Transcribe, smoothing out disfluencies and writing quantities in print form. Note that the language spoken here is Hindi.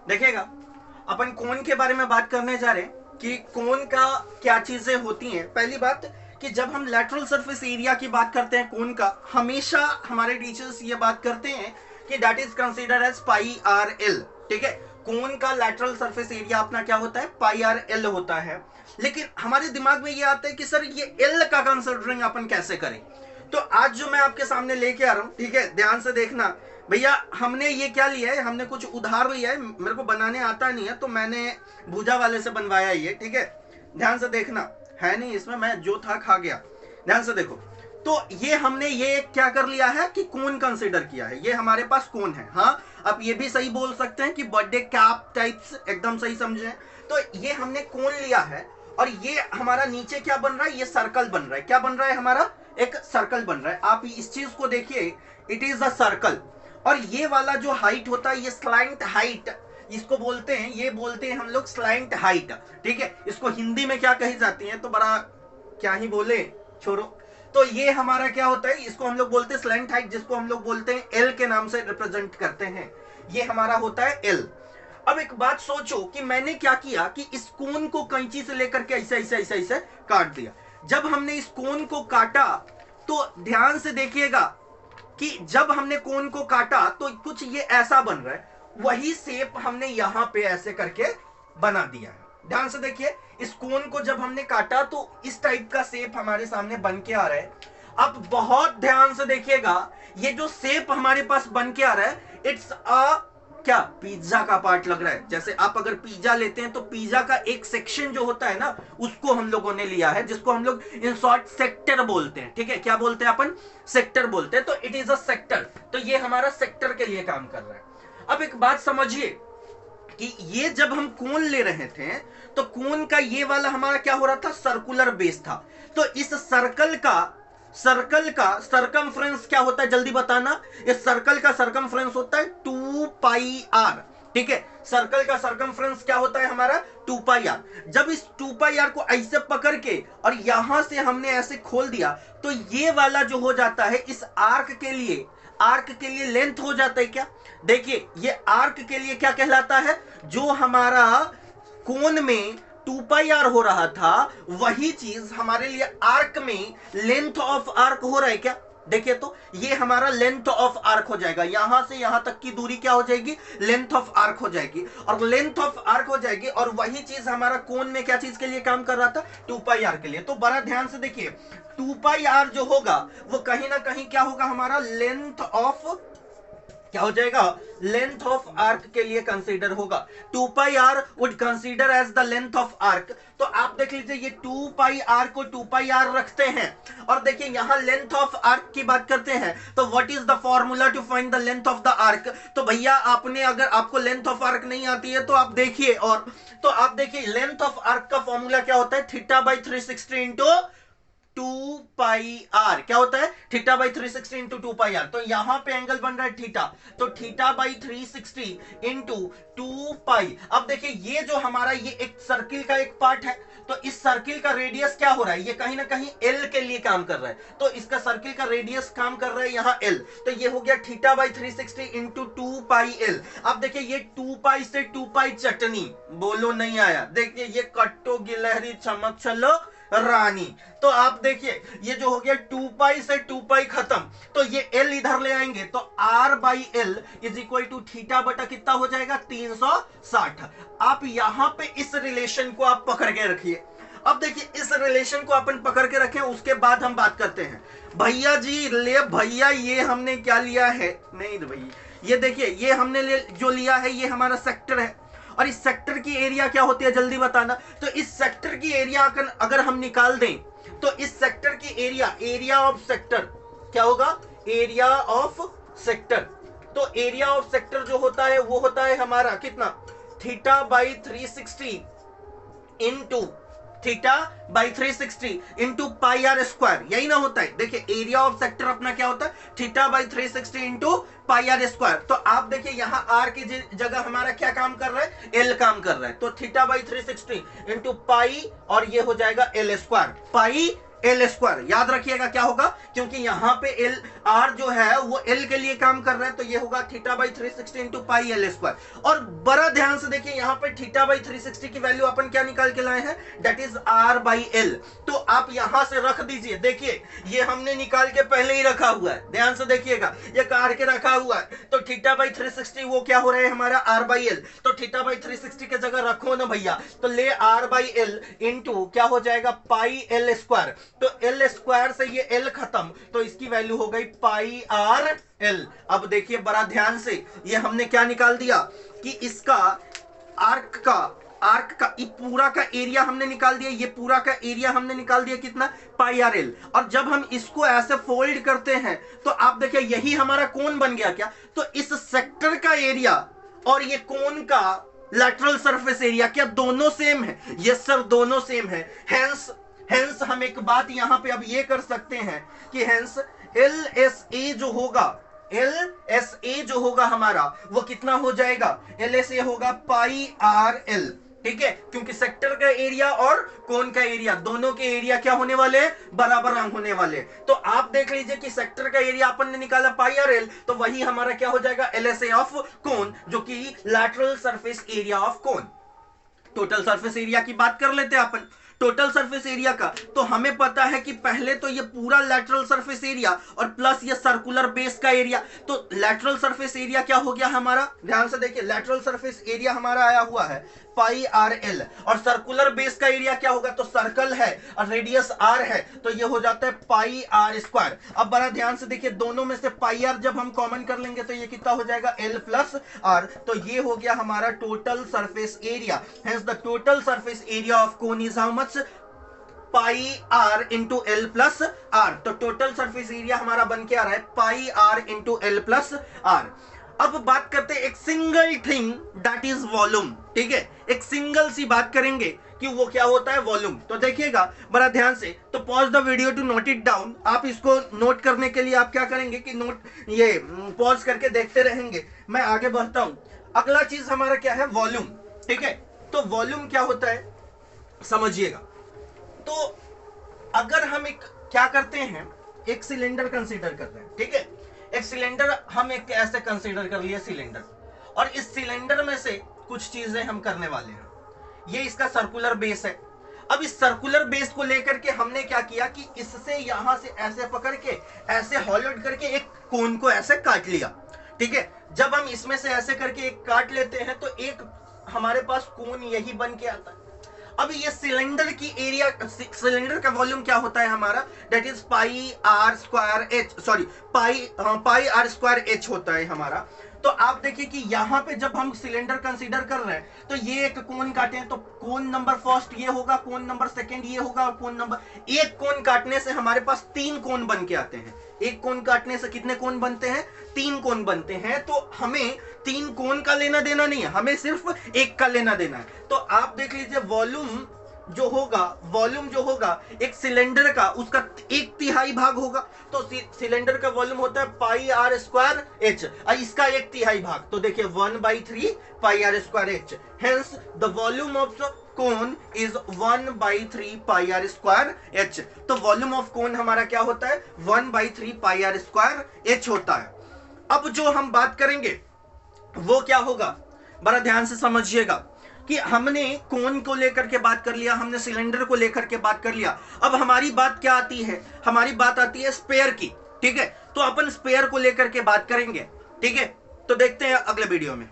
देखिएगा, अपन कोन के बारे में बात करने जा रहे हैं कि कोन का क्या चीजें होती हैं। पहली बात कि जब हम लैटरल सरफेस एरिया की बात करते हैं कोन का, हमेशा हमारे टीचर्स ये बात करते हैं कि that is considered as pi r l. ठीक है, कोन का लैटरल सरफेस एरिया अपना क्या होता है, पाई आर एल होता है। लेकिन हमारे दिमाग में ये आता है कि सर ये एल का कंसिडरिंग अपन कैसे करें। तो आज जो मैं आपके सामने लेके आ रहा हूं, ठीक है, ध्यान से देखना भैया। हमने ये क्या लिया है, हमने कुछ उधार लिया है, मेरे को बनाने आता नहीं है तो मैंने भूजा वाले से बनवाया ये। ठीक है, ध्यान से देखना, है नहीं इसमें, मैं जो था खा गया। ध्यान से देखो, तो ये हमने ये क्या कर लिया है कि कोन कंसीडर किया है, ये हमारे पास कोन है। हाँ, आप ये भी सही बोल सकते हैं कि बर्थडे कैप टाइप्स, एकदम सही समझे। तो ये हमने कोन लिया है और ये हमारा नीचे क्या बन रहा है, ये सर्कल बन रहा है। क्या बन रहा है हमारा, एक सर्कल बन रहा है। आप इस चीज को देखिए, इट इज अ सर्कल। और ये वाला जो हाइट होता है, ये स्लाइंट हाइट इसको बोलते हैं, ये बोलते हैं हम लोग स्लाइंट हाइट। ठीक है, इसको हिंदी में क्या कही जाती है तो बड़ा क्या ही बोले, छोड़ो। तो ये हमारा क्या होता है, इसको हम लोग बोलते हैं स्लैंट हाइट, जिसको हम लोग बोलते हैं एल के नाम से रिप्रेजेंट करते हैं। ये हमारा होता है एल। अब एक बात सोचो कि मैंने क्या किया कि इस कोन को कैंची से लेकर के ऐसे ऐसे ऐसे ऐसे काट दिया। जब हमने इस कोन को काटा तो ध्यान से देखिएगा कि जब हमने कोन को काटा तो कुछ ये ऐसा बन रहा है, वही शेप हमने यहां पे ऐसे करके बना दिया है। ध्यान से देखिए, इस कोन को जब हमने काटा तो इस टाइप का शेप हमारे सामने बन के आ रहा है। अब बहुत ध्यान से देखिएगा, ये जो शेप हमारे पास बन के आ रहा है, इट्स अ क्या, पिज्जा का पार्ट लग रहा है। जैसे आप अगर पिज्जा लेते हैं तो पिज्जा का एक सेक्शन जो होता है ना, उसको हम लोगों ने लिया है, जिसको हम लोग इन शॉर्ट सेक्टर बोलते हैं। ठीक है, क्या बोलते हैं अपन, सेक्टर बोलते हैं। तो इट इज अ सेक्टर, तो ये हमारा सेक्टर के लिए काम कर रहा है। अब एक बात समझिए कि ये जब हम कोन ले रहे थे तो कोन का ये वाला हमारा क्या हो रहा था, सर्कुलर बेस था। तो इस सर्कल का सरकमफ्रेंस क्या होता है, जल्दी बताना। इस सर्कल का सरकमफ्रेंस होता है 2 पाई आर। ठीक है, सर्कल का सरकमफ्रेंस क्या होता है हमारा, 2 पाई आर। जब इस 2 पाई आर को ऐसे पकड़ के और यहां से हमने ऐसे खोल दिया तो ये वाला जो हो जाता है, इस आर्क के लिए लेंथ हो जाता है। क्या, देखिए ये आर्क के लिए क्या कहलाता है, जो हमारा कोन में 2 पाई आर हो रहा था, वही चीज हमारे लिए आर्क में लेंथ ऑफ आर्क हो रहा है। क्या, देखिए तो ये हमारा लेंथ ऑफ आर्क हो जाएगा, यहां से यहां तक की दूरी क्या हो जाएगी, लेंथ ऑफ आर्क हो जाएगी। और लेंथ ऑफ आर्क हो जाएगी, और वही चीज हमारा कोन में क्या चीज के लिए काम कर रहा था, 2 पाई आर के लिए। तो बड़ा ध्यान से देखिए, 2 पाई आर जो होगा वो कहीं ना कहीं क्या होगा, हमारा लेंथ ऑफ, क्या हो जाएगा, लेंथ ऑफ आर्क के लिए कंसीडर होगा। 2 pi R would consider as the length of arc. तो आप देख लीजिए, ये 2 पाई आर को 2 पाई आर रखते हैं, और देखिए यहां लेंथ ऑफ आर्क की बात करते हैं। तो what is the formula to find the length of the arc. तो भैया आपने, अगर आपको लेंथ ऑफ आर्क नहीं आती है तो आप देखिए, और तो आप देखिए लेंथ ऑफ आर्क का फॉर्मूला क्या होता है, theta by 360 into 2 pi r. क्या होता है, theta by 360 into 2 pi r. तो यहां पे एंगल बन रहा है थीटा, तो थीटा बाई 360 इंटू 2 पाई। अब देखिए ये जो हमारा, ये एक सर्किल का एक पार्ट है, तो इस सर्किल का रेडियस क्या हो रहा है, ये कहीं ना कहीं एल के लिए काम कर रहा है। तो इसका सर्किल का रेडियस काम कर रहा है यहाँ एल, तो ये हो गया theta by 360 into 2 pi L. अब देखिए ये 2 पाई से 2 पाई चटनी, बोलो नहीं आया, देखिए ये कट्टो गिलहरी चमक चलो रानी। तो आप देखिए ये जो हो गया 2 पाई से 2 पाई खत्म, तो ये एल इधर ले आएंगे, तो r by l is equal to theta बटा कितना हो जाएगा, 360। आप यहां पे इस रिलेशन को आप पकड़ के रखिए। अब देखिए इस रिलेशन को अपन पकड़ के रखें, उसके बाद हम बात करते हैं। भैया जी ले भैया, ये हमने क्या लिया है, नहीं भैया ये देखिए, ये हमने जो लिया है ये हमारा सेक्टर है, और इस सेक्टर की एरिया क्या होती है, जल्दी बताना। तो इस सेक्टर की एरिया अगर हम निकाल दें तो इस सेक्टर की एरिया ऑफ सेक्टर क्या होगा, एरिया ऑफ सेक्टर। तो एरिया ऑफ सेक्टर जो होता है वो होता है हमारा कितना, theta by 360 into theta by 360 into pi are square, यही ना होता है। देखिए एरिया ऑफ सेक्टर अपना क्या होता है, theta by 360 into pi are square. तो आप देखिए यहाँ आर की जगह हमारा क्या काम कर रहा है, एल काम कर रहा है। तो थीटा बाई 360 इंटू पाई, और ये हो जाएगा L square, pi L square. याद रखिएगा क्या होगा, क्योंकि यहां पे एल आर जो है वो एल के लिए काम कर रहा है, तो ये होगा theta by 360 into pi L square. और बड़ा ध्यान से देखिए यहां पे थीटा बाई 360 की वैल्यू अपन क्या निकाल के लाए हैं, that is r by l. तो आप यहां से रख दीजिए, देखिए ये हमने निकाल के पहले ही रखा हुआ है, ध्यान से देखिएगा ये काट के रखा हुआ है। तो थीटा बाई 360 वो क्या हो रहा है हमारा आर बाई एल, तो थीटा बाई 360 की जगह रखो ना भैया, तो ले आर बाई एल इंटू क्या हो जाएगा पाई एल स्क्वायर। तो एल स्क्वायर से ये एल खत्म, तो इसकी वैल्यू हो गई पाई आर एल। अब देखिए बड़ा ध्यान से, ये हमने क्या निकाल दिया कि इसका आर्क का ये पूरा का एरिया हमने निकाल दिया, ये पूरा का एरिया हमने निकाल दिया कितना, पाई आर एल। और जब हम इसको ऐसे फोल्ड करते हैं तो आप देखिए यही हमारा कोण बन गया क्या, तो इस सेक्टर का एरिया और ये कोण का लैटरल सरफेस एरिया क्या दोनों सेम है? यस सर, दोनों सेम है। हेंस हम एक बात यहां पे अब ये कर सकते हैं कि हेंस एल एस ए जो होगा हमारा वो कितना हो जाएगा, एल एस ए होगा पाई आर एल, ठीक है, क्योंकि सेक्टर का एरिया और कोन का एरिया दोनों के एरिया क्या होने वाले, बराबर होने वाले। तो आप देख लीजिए कि सेक्टर का एरिया अपन ने निकाला पाई आर एल, तो वही हमारा क्या हो जाएगा, L S A of cone, जो कि lateral surface area of cone. Total surface area की बात कर लेते हैं अपन। टोटल सरफेस एरिया का तो हमें पता है कि पहले तो ये पूरा लैटरल सरफेस एरिया और प्लस ये सर्कुलर बेस का एरिया, तो लैटरल सरफेस एरिया क्या हो गया हमारा, ध्यान से देखिए लैटरल सरफेस एरिया हमारा आया हुआ है पाई आर एल, और सर्कुलर बेस का एरिया क्या होगा, तो सर्कल है और रेडियस आर है, तो ये हो जाता है पाई आर स्क्वायर। अब बड़ा ध्यान से देखिए दोनों में से पाई आर जब हम कॉमन कर लेंगे तो ये कितना हो जाएगा, एल प्लस आर, तो ये हो गया हमारा total surface area. Hence the total surface area of cone is how much, pi R into L plus R. तो टोटल सरफेस एरिया हमारा बन के आ रहा है pi R into L plus R. अब बात करते हैं एक single thing that is volume, ठीक है, एक सिंगल सी बात करेंगे कि वो क्या होता है, वॉल्यूम। तो देखिएगा बड़ा ध्यान से, तो pause the video to note it down. आप इसको नोट करने के लिए आप क्या करेंगे कि नोट ये पॉज करके देखते रहेंगे, मैं आगे बढ़ता हूं। अगला चीज हमारा क्या है, वॉल्यूम, ठीक है। तो वॉल्यूम क्या होता है समझिएगा। तो अगर हम एक क्या करते हैं, एक सिलेंडर कंसीडर कर रहे हैं, ठीक है, एक सिलेंडर हम एक ऐसे कंसीडर कर लिए सिलेंडर, और इस सिलेंडर में से कुछ चीजें हम करने वाले हैं। ये इसका सर्कुलर बेस है। अब इस सर्कुलर बेस को लेकर के हमने क्या किया कि इससे यहां से ऐसे पकड़ के ऐसे हॉलोड करके एक कोन को ऐसे काट लिया, ठीक है। जब हम इसमें से ऐसे करके एक काट लेते हैं तो एक हमारे पास कोन यही बन के आता है। अब ये सिलेंडर की एरिया, सिलेंडर का वॉल्यूम क्या होता है हमारा, that is pi are square h, sorry pi are square h होता है हमारा। तो आप देखिए कि यहां पे जब हम सिलेंडर कंसीडर कर रहे हैं तो ये एक कोन काटे हैं, तो कोन नंबर फर्स्ट ये होगा, कोन नंबर सेकंड ये होगा, और कोन नंबर, एक कोन काटने से हमारे पास 3 कोन बन के आते हैं। एक कोन काटने से कितने कोन बनते हैं, 3 कोन बनते हैं। तो हमें 3 कोन का लेना देना नहीं है, हमें सिर्फ एक का लेना देना है। तो आप देख लीजिए वॉल्यूम जो होगा एक सिलेंडर का, उसका 1/3 भाग होगा। तो सिलेंडर का वॉल्यूम होता है पाई आर स्क्वायर एच, और इसका 1/3 भाग, तो देखिए 1/3 pi are square H. Hence the volume of cone is 1/3 pi are square H. तो वॉल्यूम ऑफ कोन हमारा क्या होता है, 1/3 पाई आर स्क्वायर एच होता है। अब जो हम बात करेंगे वो क्या होगा, बड़ा ध्यान से समझिएगा कि हमने कोन को लेकर के बात कर लिया, हमने सिलेंडर को लेकर के बात कर लिया। अब हमारी बात क्या आती है, हमारी बात आती है स्पेयर की, ठीक है। तो अपन स्पेयर को लेकर के बात करेंगे, ठीक है। तो देखते हैं अगले वीडियो में।